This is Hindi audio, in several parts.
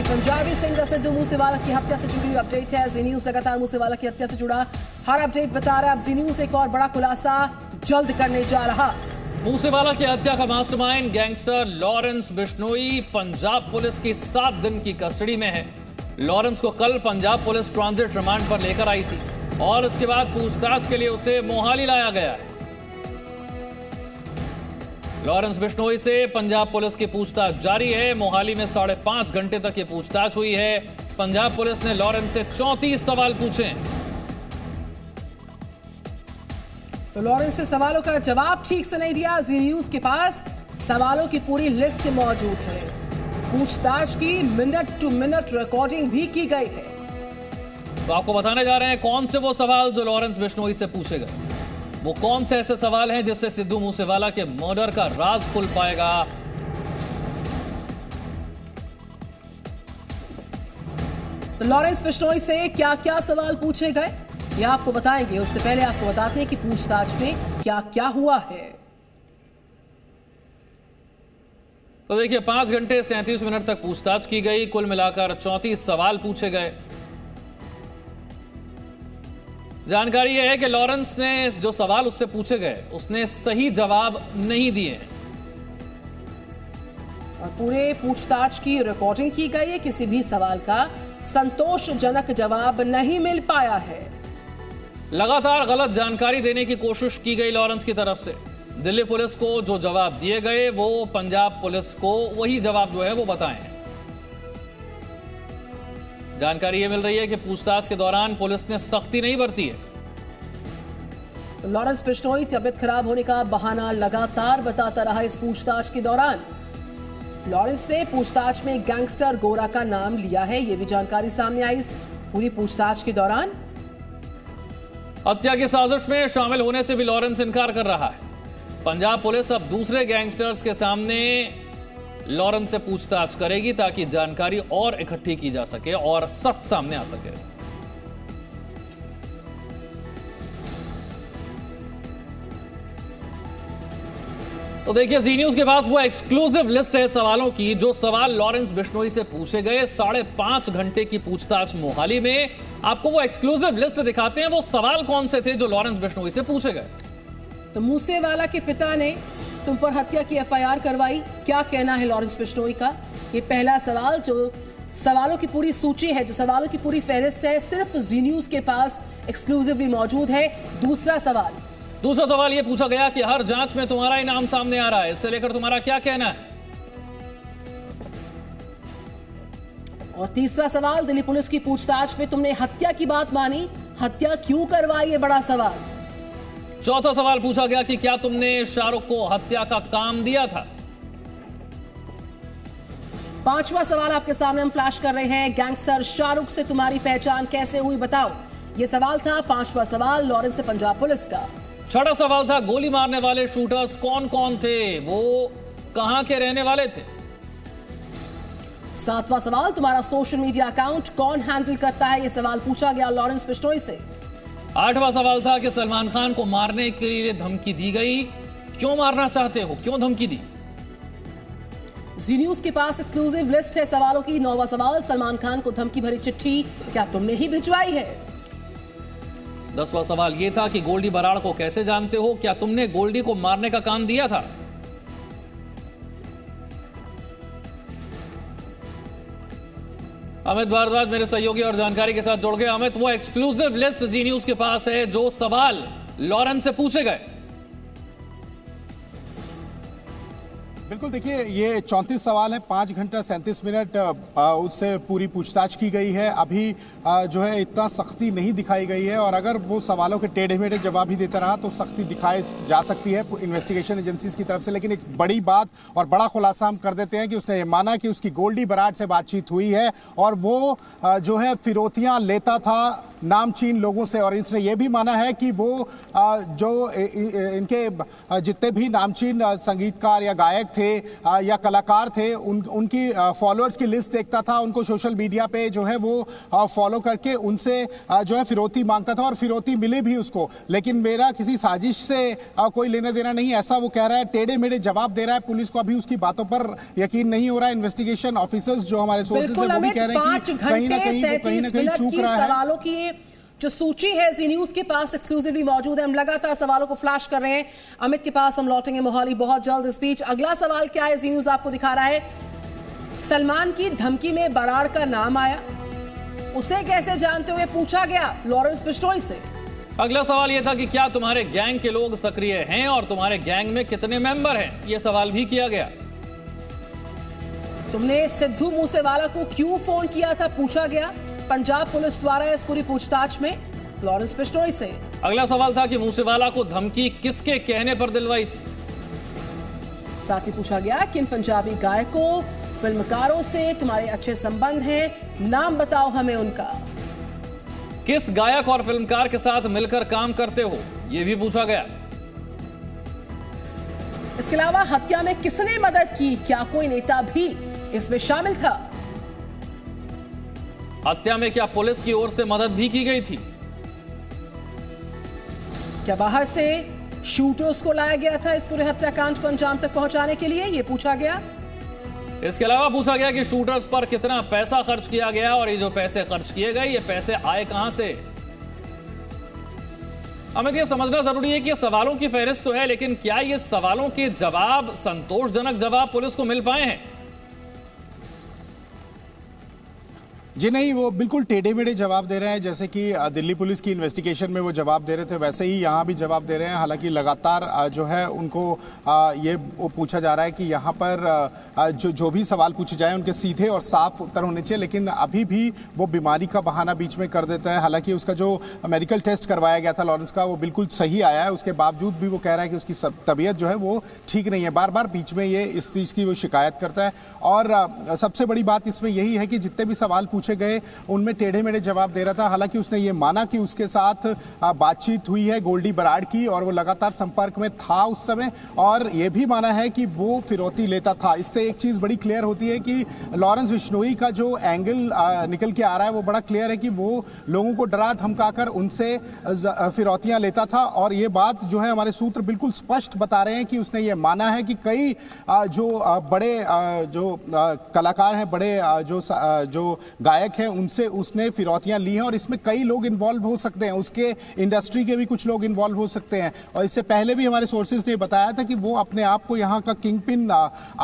पंजाबी सिंगर सिद्धू मूसेवाला की हत्या से जुड़ी अपडेट है। जी न्यूज लगातार मूसेवाला की हत्या से जुड़ा हर अपडेट बता रहा है। अब जी न्यूज एक और बड़ा खुलासा जल्द करने जा रहा। मूसेवाला की हत्या का mastermind gangster Lawrence Bishnoi Punjab police की 7 दिन की कस्टडी में है। लॉरेंस को कल पंजाब पुलिस ट्रांजिट रिमांड पर लेकर आई थी और इसके बाद पूछताछ के लिए उसे मोहाली लाया गया है। लॉरेंस बिश्नोई से पंजाब पुलिस की पूछताछ जारी है। मोहाली में 5.5 घंटे तक ये पूछताछ हुई है। पंजाब पुलिस ने लॉरेंस से 34 सवाल पूछे। तो लॉरेंस ने सवालों का जवाब ठीक से नहीं दिया। जी न्यूज के पास सवालों की पूरी लिस्ट मौजूद है। पूछताछ की मिनट टू मिनट रिकॉर्डिंग भी की गई है। तो आपको बताने जा रहे हैं कौन से वो सवाल जो लॉरेंस बिश्नोई से पूछे गए। वो कौन से ऐसे सवाल हैं जिससे सिद्धू मूसेवाला के मर्डर का राज खुल पाएगा। तो लॉरेंस बिश्नोई से क्या क्या सवाल पूछे गए ये आपको बताएंगे। उससे पहले आपको बताते हैं कि पूछताछ में क्या क्या हुआ है। तो देखिए 5 घंटे 37 मिनट तक पूछताछ की गई। कुल मिलाकर 34 सवाल पूछे गए। जानकारी यह है कि लॉरेंस ने जो सवाल उससे पूछे गए उसने सही जवाब नहीं दिए और पूरे पूछताछ की रिकॉर्डिंग की गई है। किसी भी सवाल का संतोषजनक जवाब नहीं मिल पाया है। लगातार गलत जानकारी देने की कोशिश की गई लॉरेंस की तरफ से। दिल्ली पुलिस को जो जवाब दिए गए वो पंजाब पुलिस को वही जवाब जो है वो बताए। जानकारी यह मिल रही है कि पूछताछ के दौरान पुलिस ने सख्ती नहीं बरती है। तो लॉरेंस बिश्नोई तबियत खराब होने का बहाना लगातार बताता रहा। इस पूछताछ के दौरान लॉरेंस ने पूछताछ में गैंगस्टर गोरा का नाम लिया है। यह भी जानकारी सामने आई इस पूरी पूछताछ के दौरान। हत्या की साजिश में शामिल होने से भी लॉरेंस इनकार कर रहा है। पंजाब पुलिस अब दूसरे गैंगस्टर्स के सामने लॉरेंस से पूछताछ करेगी ताकि जानकारी और इकट्ठी की जा सके और सच सामने आ सके। तो देखिए जी न्यूज के पास वो एक्सक्लूसिव लिस्ट है सवालों की जो सवाल लॉरेंस बिश्नोई से पूछे गए। 5.5 घंटे की पूछताछ मोहाली में। आपको वो एक्सक्लूसिव लिस्ट दिखाते हैं। वो सवाल कौन से थे जो लॉरेंस बिश्नोई से पूछे गए। तो मूसेवाला के पिता ने तुम पर हत्या की एफआईआर करवाई, क्या कहना है लॉरेंस बिश्नोई का? ये पहला सवाल जो सवालों की पूरी सूची है, जो सवालों की पूरी फहरिस्त है, सिर्फ जी न्यूज के पास एक्सक्लूसिवली मौजूद है। दूसरा सवाल ये पूछा गया कि हर जांच में तुम्हारा ही नाम सामने आ रहा है, इससे लेकर तुम्हारा क्या कहना है? और तीसरा सवाल, दिल्ली पुलिस की पूछताछ में तुमने हत्या की बात मानी, हत्या क्यों करवाई? ये बड़ा सवाल। चौथा सवाल पूछा गया कि क्या तुमने शाहरुख को हत्या का काम दिया था? पांचवा सवाल आपके सामने हम फ्लैश कर रहे हैं, गैंगस्टर शाहरुख से तुम्हारी पहचान कैसे हुई बताओ। यह सवाल था पांचवा सवाल लॉरेंस से पंजाब पुलिस का। छठा सवाल था गोली मारने वाले शूटर्स कौन कौन थे, वो कहां के रहने वाले थे? सातवां सवाल, तुम्हारा सोशल मीडिया अकाउंट कौन हैंडल करता है? यह सवाल पूछा गया लॉरेंस बिश्नोई से। आठवां सवाल था कि सलमान खान को मारने के लिए धमकी दी गई, क्यों मारना चाहते हो, क्यों धमकी दी? जी न्यूज के पास एक्सक्लूसिव लिस्ट है सवालों की। 9वां सवाल, सलमान खान को धमकी भरी चिट्ठी क्या तुमने ही भिजवाई है? 10वां सवाल यह था कि गोल्डी बराड़ को कैसे जानते हो, क्या तुमने गोल्डी को मारने का काम दिया था? अमित भारद्वाज मेरे सहयोगी और जानकारी के साथ जुड़ गए। अमित, वो एक्सक्लूसिव लिस्ट जी न्यूज के पास है जो सवाल लॉरेंस से पूछे गए। बिल्कुल, देखिए ये 34 सवाल है, 5 घंटा 37 मिनट उससे पूरी पूछताछ की गई है। अभी जो है इतना सख्ती नहीं दिखाई गई है और अगर वो सवालों के टेढ़े मेढ़े जवाब ही देता रहा तो सख्ती दिखाई जा सकती है इन्वेस्टिगेशन एजेंसीज की तरफ से। लेकिन एक बड़ी बात और बड़ा खुलासा हम कर देते हैं कि उसने ये माना कि उसकी गोल्डी बराड़ से बातचीत हुई है और वो जो है फिरौतियाँ लेता था नामचीन लोगों से। और इसने ये भी माना है कि वो जो इनके जितने भी नामचीन संगीतकार या गायक थे या कलाकार थे उनकी फॉलोअर्स की लिस्ट देखता था, उनको सोशल मीडिया पे जो है वो फॉलो करके उनसे जो है फिरौती मांगता था और फिरौती मिले भी उसको। लेकिन मेरा किसी साजिश से कोई लेना देना नहीं, ऐसा वो कह रहा है। टेढ़े मेढ़े जवाब दे रहा है। पुलिस को अभी उसकी बातों पर यकीन नहीं हो रहा है। इन्वेस्टिगेशन ऑफिसर्स जो हमारे सोर्सेज हैं वो भी कह रहे हैं कि कहीं ना कहीं चूक रहा है। सवालों की जो सूची है जी न्यूज के पास एक्सक्लूसिवली मौजूद है। हम लगातार सवालों को फ्लैश कर रहे हैं। अमित के पास हम लौटेंगे मोहाली बहुत जल्द। स्पीच अगला सवाल क्या है, जी न्यूज आपको दिखा रहा है। सलमान की धमकी में बराड़ का नाम आया, उसे कैसे जानते हुए पूछा गया लॉरेंस बिश्नोई से। अगला सवाल यह था कि क्या तुम्हारे गैंग के लोग सक्रिय हैं और तुम्हारे गैंग में कितने मेंबर हैं, यह सवाल भी किया गया। तुमने सिद्धू मूसेवाला को क्यों फोन किया था, पूछा गया पंजाब पुलिस द्वारा इस पूरी पूछताछ में लॉरेंस बिश्नोई से। अगला सवाल था कि मूसेवाला को धमकी किसके कहने पर दिलवाई थी। साथ ही पूछा गया किन पंजाबी गायकों फिल्मकारों से तुम्हारे अच्छे संबंध हैं, नाम बताओ हमें उनका। किस गायक और फिल्मकार के साथ मिलकर काम करते हो, यह भी पूछा गया। इसके अलावा हत्या में किसने मदद की, क्या कोई नेता भी इसमें शामिल था। हत्या में क्या पुलिस की ओर से मदद भी की गई थी। क्या बाहर से शूटर्स को लाया गया था इस पूरे हत्याकांड को अंजाम तक पहुंचाने के लिए, यह पूछा गया। इसके अलावा पूछा गया कि शूटर्स पर कितना पैसा खर्च किया गया और ये जो पैसे खर्च किए गए ये पैसे आए कहां से। अमित, ये समझना जरूरी है कि ये सवालों की फहरिस्त तो है, लेकिन क्या ये सवालों के जवाब संतोषजनक जवाब पुलिस को मिल पाए हैं। जी नहीं, वो बिल्कुल टेढ़े मेढ़े जवाब दे रहे हैं। जैसे कि दिल्ली पुलिस की इन्वेस्टिगेशन में वो जवाब दे रहे थे, वैसे ही यहाँ भी जवाब दे रहे हैं। हालांकि लगातार जो है उनको ये पूछा जा रहा है कि यहाँ पर जो भी सवाल पूछे जाए उनके सीधे और साफ उत्तर होने चाहिए, लेकिन अभी भी वो बीमारी का बहाना बीच में कर देता है। हालांकि उसका जो मेडिकल टेस्ट करवाया गया था लॉरेंस का, वो बिल्कुल सही आया है। उसके बावजूद भी वो कह रहा है कि उसकी तबीयत जो है वो ठीक नहीं है। बार बार बीच में ये इस चीज़ की वो शिकायत करता है। और सबसे बड़ी बात इसमें यही है कि जितने भी सवाल पूछे गए उनमें टेढ़े मेढ़े जवाब दे रहा था। हालांकि उसने ये माना कि उसके साथ बातचीत हुई है गोल्डी बराड़ की और वो लगातार संपर्क में था उस समय, और ये भी माना है कि वो फिरौती लेता था। इससे एक चीज बड़ी क्लियर होती है कि लॉरेंस बिश्नोई का जो एंगल निकल के आ रहा है वो बड़ा क्लियर है कि वो लोगों को डरा धमकाकर उनसे फिरौतियां लेता था। और ये बात जो है हमारे सूत्र बिल्कुल स्पष्ट बता रहे हैं कि उसने ये माना है कि कई जो बड़े जो कलाकार हैं, बड़े जो गायक हैं, उनसे उसने फिरौतियां ली हैं और इसमें कई लोग इन्वॉल्व हो सकते हैं। उसके इंडस्ट्री के भी कुछ लोग इन्वॉल्व हो सकते हैं। और इससे पहले भी हमारे सोर्सेज ने बताया था कि वो अपने आप को यहाँ का किंग पिन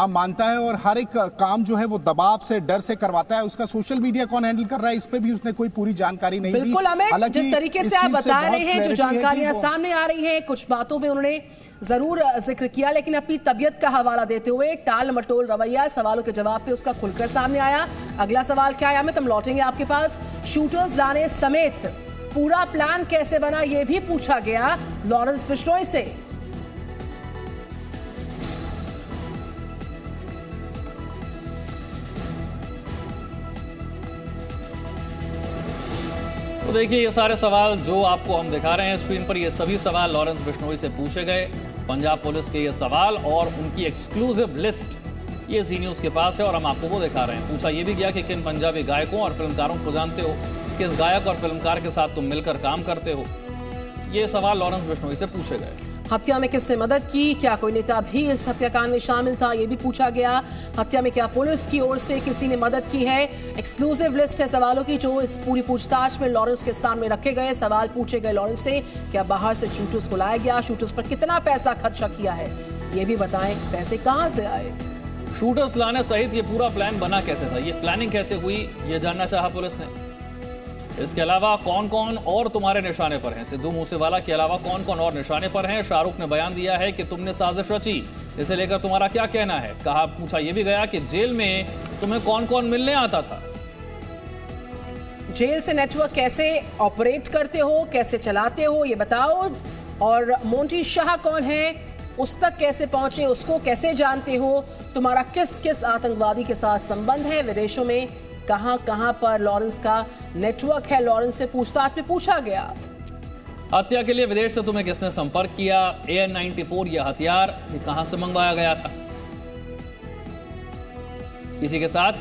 मानता है और हर एक काम जो है वो दबाव से, डर से करवाता है। उसका सोशल मीडिया कौन हैंडल कर रहा है, इस पे भी उसने कोई पूरी जानकारी नहीं दी। बिल्कुल अमित, जिस तरीके से आप बता रहे हैं, जो जानकारियां सामने आ रही हैं, कुछ बातों में उन्होंने जरूर जिक्र किया, लेकिन अपनी तबियत का हवाला देते हुए टाल मटोल रवैया सवालों के जवाब पे उसका खुलकर सामने आया। अगला सवाल क्या है अमित, हम लौटेंगे आपके पास। शूटर्स लाने समेत पूरा प्लान कैसे बना, यह भी पूछा गया लॉरेंस बिश्नोई से। तो देखिए, ये सारे सवाल जो आपको हम दिखा रहे हैं स्क्रीन पर, ये सभी सवाल लॉरेंस बिश्नोई से पूछे गए। पंजाब पुलिस के ये सवाल और उनकी एक्सक्लूसिव लिस्ट ये जी न्यूज के पास है और हम आपको वो दिखा रहे हैं। पूछा ये भी गया कि किन पंजाबी गायकों और फिल्मकारों को जानते हो, किस गायक और फिल्मकार के साथ तुम मिलकर काम करते हो। ये सवाल लॉरेंस बिश्नोई से पूछे गए। हत्या में किसने मदद की, क्या कोई नेता भी इस हत्याकांड में शामिल था, यह भी पूछा गया। हत्या में क्या पुलिस की ओर से किसी ने मदद की है। एक्सक्लूसिव लिस्ट है सवालों की जो इस पूरी पूछताछ में लॉरेंस के सामने रखे गए। सवाल पूछे गए लॉरेंस से, क्या बाहर से शूटर्स को लाया गया, शूटर्स पर कितना पैसा खर्चा किया है, ये भी बताएं, पैसे कहां से आए। शूटर्स लाने सहित ये पूरा प्लान बना कैसे था, ये प्लानिंग कैसे हुई, ये जानना चाहा पुलिस ने। इसके अलावा कौन कौन और तुम्हारे निशाने पर हैं, सिद्धू मूसेवाला के अलावा कौन कौन और निशाने पर हैं। शाहरुख ने बयान दिया है कि तुमने साजिश रची, इसे लेकर तुम्हारा क्या कहना है। कहा, पूछा यह भी गया कि जेल में तुम्हें कौन कौन मिलने आता था। जेल से नेटवर्क कैसे ऑपरेट करते हो, कैसे चलाते हो, ये बताओ। और मोंटी शाह कौन है, उस तक कैसे पहुंचे, उसको कैसे जानते हो। तुम्हारा किस किस आतंकवादी के साथ संबंध है, विदेशों में कहां कहां पर लॉरेंस का नेटवर्क है। लॉरेंस से पूछताछ में पूछा गया। हत्या के लिए विदेश से तुम्हें किसने संपर्क किया। AN-94 यह हथियार कहां से मंगवाया गया था। इसी के साथ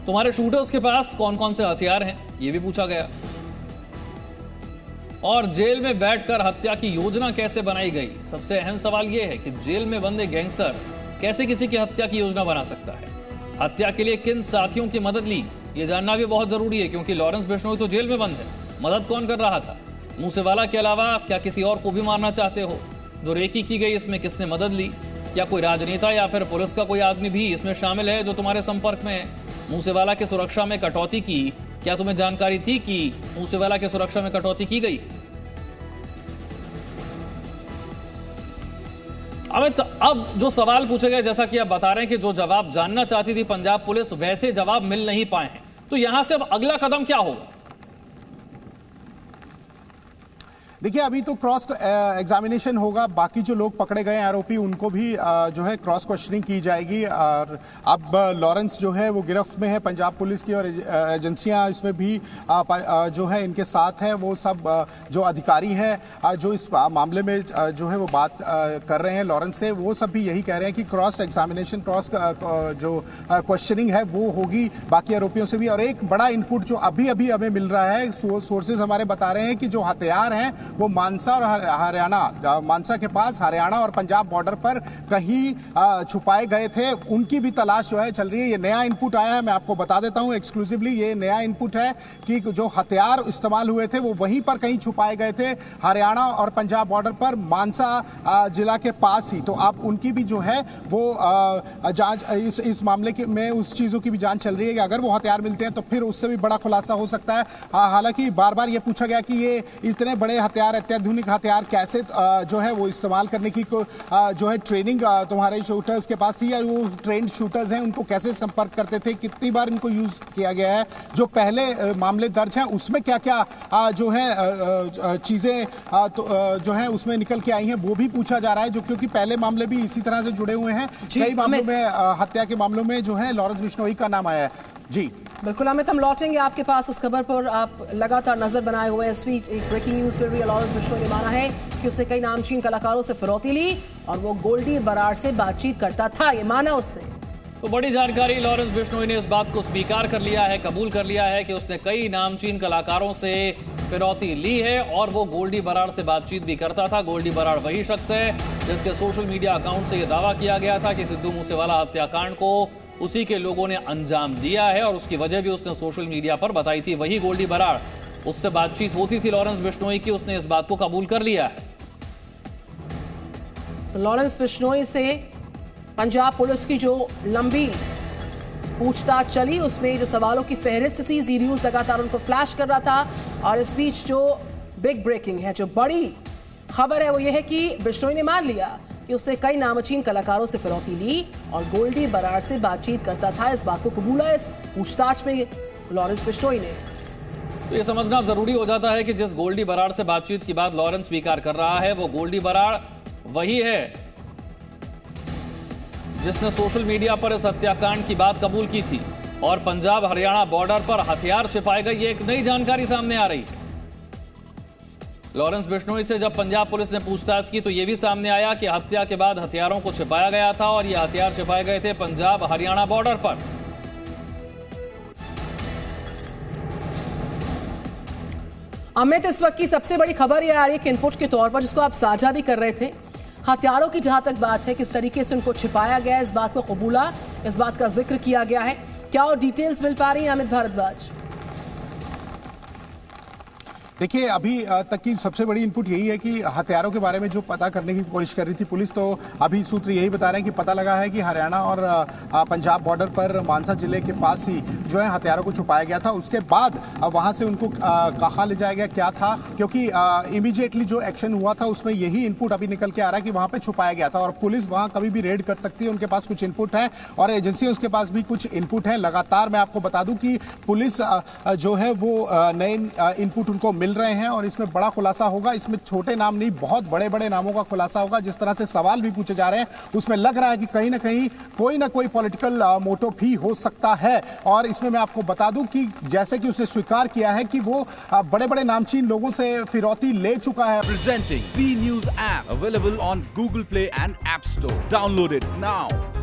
तुम्हारे शूटर्स के पास कौन कौन से हथियार हैं, ये भी पूछा गया। और जेल में बैठकर हत्या की योजना कैसे बनाई गई? सबसे अहम सवाल यह है कि जेल में बंदे गैंगस्टर कैसे किसी की हत्या की योजना बना सकता है? हत्या के लिए किन साथियों की मदद ली, ये जानना भी बहुत जरूरी है, क्योंकि लॉरेंस बिश्नोई तो जेल में बंद है। मदद कौन कर रहा था? मूसेवाला के अलावा क्या किसी और को भी मारना चाहते हो? जो रेकी की गई इसमें किसने मदद ली? क्या कोई राजनेता या फिर पुलिस का कोई आदमी भी इसमें शामिल है जो तुम्हारे संपर्क में है? मूसेवाला की सुरक्षा में कटौती की, क्या तुम्हें जानकारी थी कि मूसेवाला की सुरक्षा में कटौती की गई? अमित, अब जो सवाल पूछे गए, जैसा कि आप बता रहे हैं कि जो जवाब जानना चाहती थी पंजाब पुलिस, वैसे जवाब मिल नहीं पाए हैं, तो यहां से अब अगला कदम क्या होगा? देखिए, अभी तो क्रॉस एग्जामिनेशन होगा। बाकी जो लोग पकड़े गए आरोपी उनको भी जो है क्रॉस क्वेश्चनिंग की जाएगी। और अब लॉरेंस जो है वो गिरफ्त में है पंजाब पुलिस की, और एजेंसियां इसमें भी जो है इनके साथ है। वो सब जो अधिकारी हैं जो इस मामले में जो है वो बात कर रहे हैं लॉरेंस से, वो सब भी यही कह रहे हैं कि क्रॉस एग्जामिनेशन, क्रॉस जो क्वेश्चनिंग है वो होगी बाकी आरोपियों से भी। और एक बड़ा इनपुट जो अभी अभी हमें मिल रहा है, सोर्सेज हमारे बता रहे हैं कि जो हथियार हैं वो मानसा और हरियाणा, मानसा के पास हरियाणा और पंजाब बॉर्डर पर कहीं छुपाए गए थे। उनकी भी तलाश जो है चल रही है। ये नया इनपुट आया है, मैं आपको बता देता हूं एक्सक्लूसिवली। ये नया इनपुट है कि जो हथियार इस्तेमाल हुए थे वो वहीं पर कहीं छुपाए गए थे, हरियाणा और पंजाब बॉर्डर पर, मानसा जिला के पास ही। तो अब उनकी भी जो है वो जांच, इस मामले में उस चीजों की भी जांच चल रही है कि अगर वो हथियार मिलते हैं तो फिर उससे भी बड़ा खुलासा हो सकता है। हालांकि बार बार ये पूछा गया कि ये इतने बड़े हथियार, अत्याधुनिक हथियार कैसे जो है वो इस्तेमाल करने की जो है ट्रेनिंग तुम्हारे शूटर्स के पास थी, या वो ट्रेंड शूटर्स हैं उनको कैसे संपर्क करते थे, कितनी बार इनको यूज किया गया है, जो पहले मामले दर्ज हैं उसमें क्या क्या जो है चीजें जो है उसमें निकल के आई हैं, वो भी पूछा जा रहा है। जो क्योंकि पहले मामले भी इसी तरह से जुड़े हुए हैं, कई मामलों में हत्या के मामलों में जो है लॉरेंस बिश्नोई का नाम आया है। जी बिल्कुल अमित, हम लौटेंगे आपके पास इस खबर पर। आप लगातार नजर बनाए हुए इस बीच एक ब्रेकिंग न्यूज पर भी लॉरेंस बिश्नोई ने माना है कि उसने कई नामचीन कलाकारों से फिरौती ली और वो गोल्डी बराड़ से बातचीत करता था, ये माना उसने। तो बड़ी जानकारी, लॉरेंस बिश्नोई ने इस बात को स्वीकार कर लिया है, कबूल कर लिया है कि उसने कई नामचीन कलाकारों से फिरौती ली है और वो गोल्डी बराड़ से बातचीत भी करता था। गोल्डी बराड़ वही शख्स है जिसके सोशल मीडिया अकाउंट से यह दावा किया गया था कि सिद्धू मूसेवाला हत्याकांड को उसी के लोगों ने अंजाम दिया है, और उसकी वजह भी उसने सोशल मीडिया पर बताई थी। वही गोल्डी बराड़, उससे बातचीत होती थी लॉरेंस बिश्नोई की, उसने इस बात को कबूल कर लिया है। तो लॉरेंस बिश्नोई से पंजाब पुलिस की जो लंबी पूछताछ चली, उसमें जो सवालों की फहरिस्त थी, जी न्यूज लगातार उनको फ्लैश कर रहा था। और इस बीच जो बिग ब्रेकिंग है, जो बड़ी खबर है, वो ये है कि बिश्नोई ने मान लिया कि उसने कई नामचीन कलाकारों से फिरौती ली और गोल्डी बराड़ से बातचीत करता था। इस बात को कबूला इस पूछताछ में लॉरेंस बिश्नोई ने। तो ये समझना जरूरी हो जाता है कि जिस गोल्डी बराड़ से बातचीत की बात लॉरेंस स्वीकार कर रहा है, वो गोल्डी बराड़ वही है जिसने सोशल मीडिया पर इस हत्याकांड की बात कबूल की थी। और पंजाब हरियाणा बॉर्डर पर हथियार छिपाए गए, ये एक नई जानकारी सामने आ रही है। लॉरेंस बिश्नोई से जब पंजाब पुलिस ने पूछताछ की तो यह भी सामने आया कि हत्या के बाद हथियारों को छिपाया गया था, और ये हथियार छिपाए गए थे पंजाब हरियाणा बॉर्डर पर। अमित, इस वक्त की सबसे बड़ी खबर यह आ रही है कि इनपुट के तौर पर, जिसको आप साझा भी कर रहे थे, हथियारों की जहां तक बात है, किस तरीके से उनको छिपाया गया है, इस बात को कबूला, इस बात का जिक्र किया गया है। क्या और डिटेल्स मिल पा रही है अमित भारद्वाज? देखिए, अभी तक की सबसे बड़ी इनपुट यही है कि हथियारों के बारे में जो पता करने की कोशिश कर रही थी पुलिस, तो अभी सूत्र यही बता रहे हैं कि पता लगा है कि हरियाणा और पंजाब बॉर्डर पर मानसा जिले के पास ही जो है हथियारों को छुपाया गया था। उसके बाद वहां से उनको कहाँ ले जाया गया, क्या था, क्योंकि इमीडिएटली जो एक्शन हुआ था उसमें यही इनपुट अभी निकल के आ रहा है कि वहां पर छुपाया गया था। और पुलिस वहां कभी भी रेड कर सकती है, उनके पास कुछ इनपुट है और एजेंसी उसके पास भी कुछ इनपुट है। लगातार मैं आपको बता दूं कि पुलिस जो है वो नए इनपुट उनको मिल रहे हैं और इसमें बड़ा खुलासा होगा। इसमें छोटे नाम नहीं, बहुत बड़े बड़े नामों का खुलासा होगा। जिस तरह से सवाल भी पूछे जा रहे हैं उसमें लग रहा है कि कहीं ना कहीं कोई ना कोई पॉलिटिकल मोटिव भी हो सकता है। और इसमें मैं आपको बता दूं कि जैसे कि उसने स्वीकार किया है कि वो बड़े बड़े नामचीन लोगों से फिरौती ले चुका है। Presenting B News app available on Google Play and App Store. Download it now.